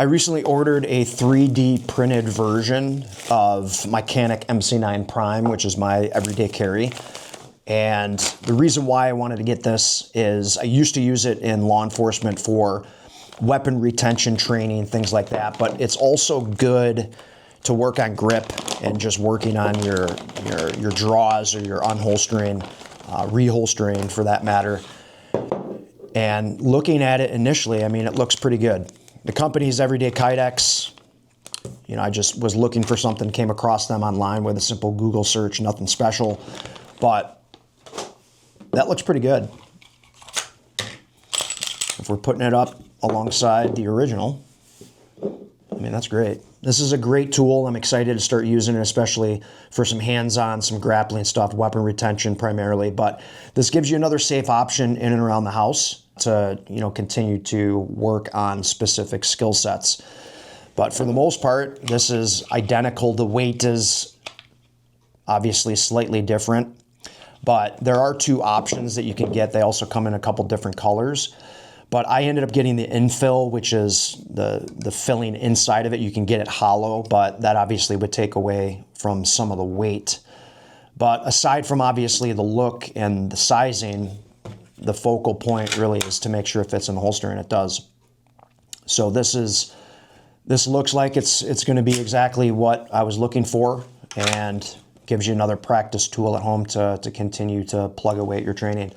I recently ordered a 3D printed version of my Canik MC9 Prime, which is my everyday carry. And the reason why I wanted to get this is I used to use it in law enforcement for weapon retention training, things like that, but it's also good to work on grip and just working on your draws or your unholstering, reholstering for that matter. And looking at it initially, I mean, it looks pretty good. The company's Everyday Kydex. You know, I just was looking for something, came across them online with a simple Google search, nothing special, but that looks pretty good. If we're putting it up alongside the original, I mean, that's great. This is a great tool. I'm excited to start using it, especially for some hands-on, some grappling stuff, weapon retention primarily, but this gives you another safe option in and around the house to, you know, continue to work on specific skill sets. But for the most part, this is identical. The weight is obviously slightly different, but there are two options that you can get. They also come in a couple different colors. But I ended up getting the infill, which is the filling inside of it. You can get it hollow, but that obviously would take away from some of the weight. But aside from obviously the look and the sizing, the focal point really is to make sure it fits in the holster, and it does. So this looks like it's going to be exactly what I was looking for, and gives you another practice tool at home to continue to plug away at your training.